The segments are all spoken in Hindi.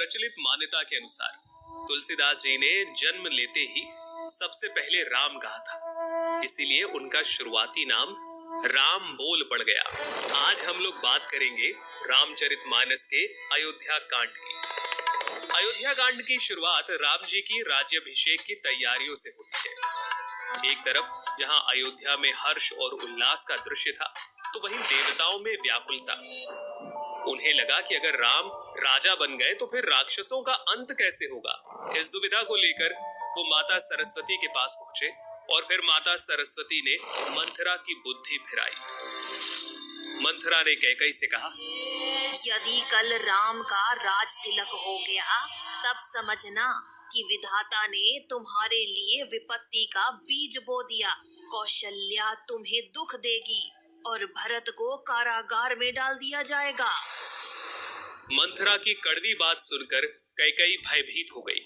प्रचलित मान्यता के अनुसार तुलसीदास जी ने जन्म लेते ही सबसे पहले राम कहा था, इसीलिए उनका शुरुआती नाम राम बोल पड़ गया। आज हम लोग बात करेंगे रामचरितमानस के अयोध्या कांड की। अयोध्या कांड की शुरुआत राम जी की राज्याभिषेक की तैयारियों से होती है। एक तरफ जहां अयोध्या में हर्ष और उल्लास का दृश्य था, तो वहीं देवताओं में व्याकुलता। उन्हें लगा कि अगर राम राजा बन गए तो फिर राक्षसों का अंत कैसे होगा। इस दुविधा को लेकर वो माता सरस्वती के पास पहुंचे और फिर माता सरस्वती ने मंथरा की बुद्धि फिराई। मंथरा ने कैकेयी से कहा, यदि कल राम का राज तिलक हो गया, तब समझना कि विधाता ने तुम्हारे लिए विपत्ति का बीज बो दिया। कौशल्या तुम्हें दुख देगी और भरत को कारागार में डाल दिया जाएगा। मंथरा की कड़वी बात सुनकर कैकेयी भयभीत हो गई,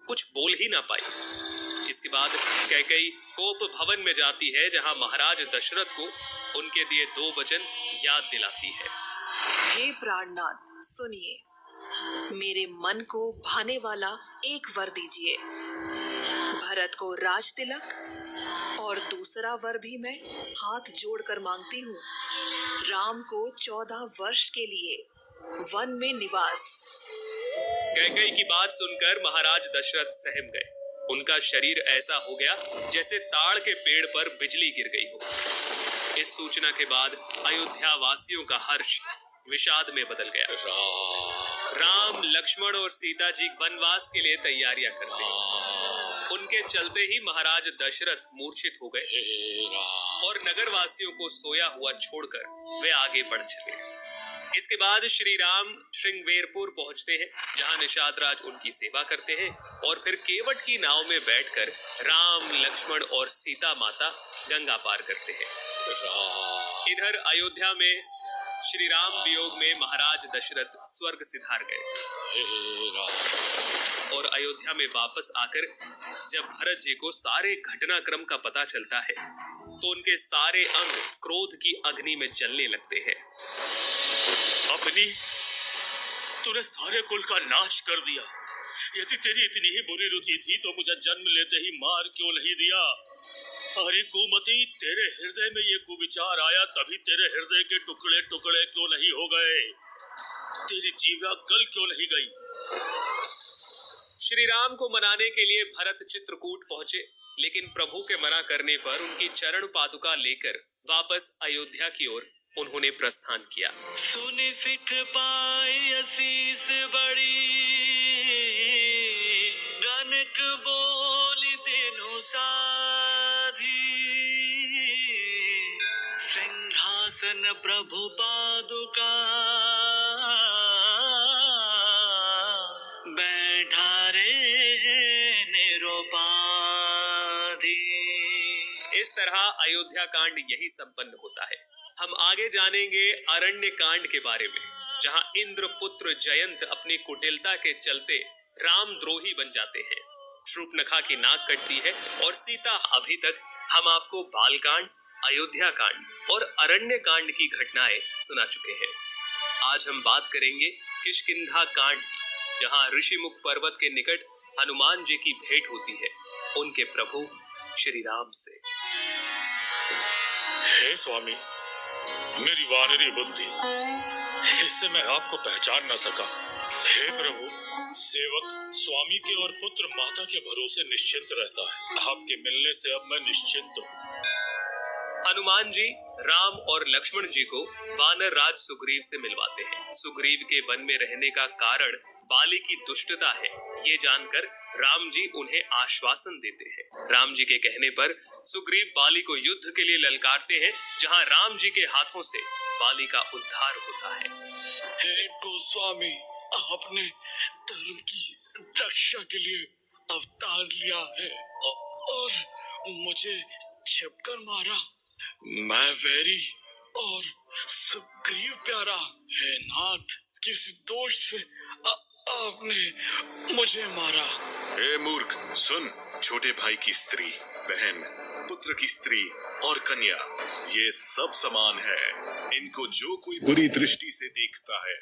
कुछ बोल ही ना पाई। इसके बाद कैकेयी कोप भवन में जाती है, जहां महाराज दशरथ को उनके दिए 2 वचन याद दिलाती है। हे प्राणनाथ, सुनिए, मेरे मन को भाने वाला एक वर दीजिए। भरत को राज तिलक और दूसरा वर भी मैं हाथ जोड़कर मांगती हूँ। राम को 14 वर्ष के लिए वन में निवास। कैकेयी की बात सुनकर महाराज दशरथ सहम गए। उनका शरीर ऐसा हो गया जैसे ताड़ के पेड़ पर बिजली गिर गई हो। इस सूचना के बाद अयोध्या वासियों का हर्ष विषाद में बदल गया। राम, लक्ष्मण और सीता जी वनवास के लिए तैयारियां करते हैं। उनके चलते ही महाराज दशरथ मूर्छित हो गए और नगरवासियों को सोया हुआ छोड़कर वे आगे बढ़ चले। इसके बाद श्री राम श्रृंगवेरपुर पहुंचते हैं, जहां निषाद राज उनकी सेवा करते हैं और फिर केवट की नाव में बैठकर राम, लक्ष्मण और सीता माता गंगा पार करते हैं। इधर अयोध्या में श्री राम वियोग में महाराज दशरथ स्वर्ग सिधार गए और अयोध्या में वापस आकर जब भरत जी को सारे घटनाक्रम का पता चलता है, तो उनके सारे अंग क्रोध की अग्नि में जलने लगते हैं। अपनी तूने सारे कुल का नाश कर दिया। यदि तेरी इतनी ही बुरी रुचि थी तो मुझे जन्म लेते ही मार क्यों नहीं दिया? अरे कुमति, तेरे हृदय में ये कुविचार आया तभी तेरे हृदय के टुकड़े टुकड़े क्यों नहीं हो गए? तेरी जीवा गल क्यों नहीं गई? श्री राम को मनाने के लिए भरत चित्रकूट पहुंचे, लेकिन प्रभु के मना करने पर उनकी चरण पादुका लेकर वापस अयोध्या की ओर उन्होंने प्रस्थान किया। सुनि सिख पाई असीस बड़ी, गनक बोल देनु साधी। सिंहासन प्रभु पादुका, बैठा रे निरुपाधि। इस तरह अयोध्या कांड यही संपन्न होता है। हम आगे जानेंगे अरण्य कांड के बारे में, जहां इंद्रपुत्र जयंत अपनी कुटिलता के चलते रामद्रोही बन जाते हैं। शूर्पणखा की नाक कटती है और सीता। अभी तक हम आपको बालकांड, अयोध्या कांड और अरण्य कांड की घटनाएं सुना चुके हैं। आज हम बात करेंगे किष्किंधा कांड की, जहां ऋषिमुख पर्वत के निकट हनुमान जी की भेंट होती है उनके प्रभु श्री राम से। हे स्वामी, मेरी वानरी बुद्धि, इससे मैं आपको पहचान न सका। हे प्रभु, सेवक स्वामी के और पुत्र माता के भरोसे निश्चिंत रहता है। आपके मिलने से अब मैं निश्चिंत हूँ। हनुमान जी राम और लक्ष्मण जी को वानर राज सुग्रीव से मिलवाते हैं। सुग्रीव के वन में रहने का कारण बाली की दुष्टता है, ये जानकर राम जी उन्हें आश्वासन देते हैं। राम जी के कहने पर सुग्रीव बाली को युद्ध के लिए ललकारते हैं, जहां राम जी के हाथों से बाली का उद्धार होता है। हे गोस्वामी, आपने धर्म की रक्षा के लिए अवतार लिया है और मुझे छिपकर मारा। मैं वैरी और सुग्रीव प्यारा। हे नाथ, किस दोष से आपने मुझे मारा? हे मूर्ख, सुन। छोटे भाई की स्त्री, बहन, पुत्र की स्त्री और कन्या, ये सब समान है। इनको जो कोई बुरी दृष्टि से देखता है,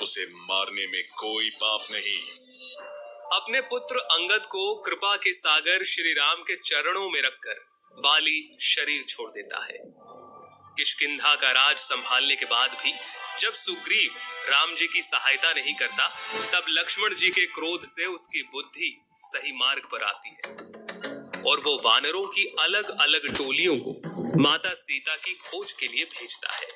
उसे मारने में कोई पाप नहीं। अपने पुत्र अंगद को कृपा के सागर श्री राम के चरणों में रखकर बाली शरीर छोड़ देता है। किष्किंधा का राज संभालने के बाद भी जब सुग्रीव राम जी की सहायता नहीं करता, तब लक्ष्मण जी के क्रोध से उसकी बुद्धि सही मार्ग पर आती है और वो वानरों की अलग अलग टोलियों को माता सीता की खोज के लिए भेजता है।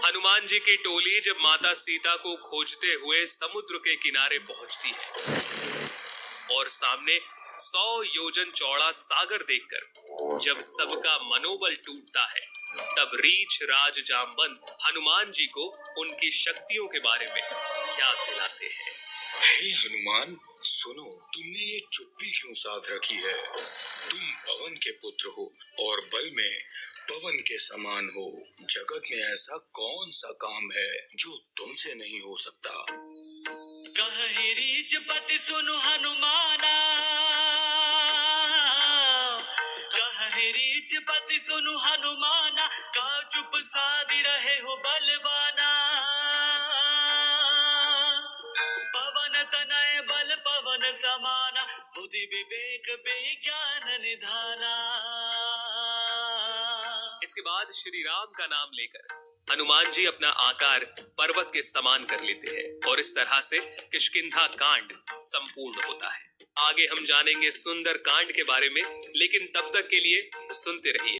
हनुमान जी की टोली जब माता सीता को खोजते हुए समुद्र के किनारे पहुंचती है और सामने 100 योजन चौड़ा सागर देखकर जब सबका मनोबल टूटता है, तब रीछ राज जामवंत हनुमान जी को उनकी शक्तियों के बारे में याद दिलाते हैं। हे हनुमान, सुनो, तुमने ये चुप्पी क्यों साध रखी है? तुम पवन के पुत्र हो और बल में पवन के समान हो। जगत में ऐसा कौन सा काम है जो तुमसे नहीं हो सकता? कहे रीछ पति सुनु हनुमाना, कहे रीछ पति सुनु हनुमाना, का चुप साधी रहे हो बलवाना। पवन तनय बल पवन समाना, बुद्धि विवेक विज्ञान निधाना। इसके बाद श्री राम का नाम लेकर हनुमान जी अपना आकार पर्वत के समान कर लेते हैं और इस तरह से किष्किंधा कांड संपूर्ण होता है। आगे हम जानेंगे सुंदर कांड के बारे में, लेकिन तब तक के लिए सुनते रहिए।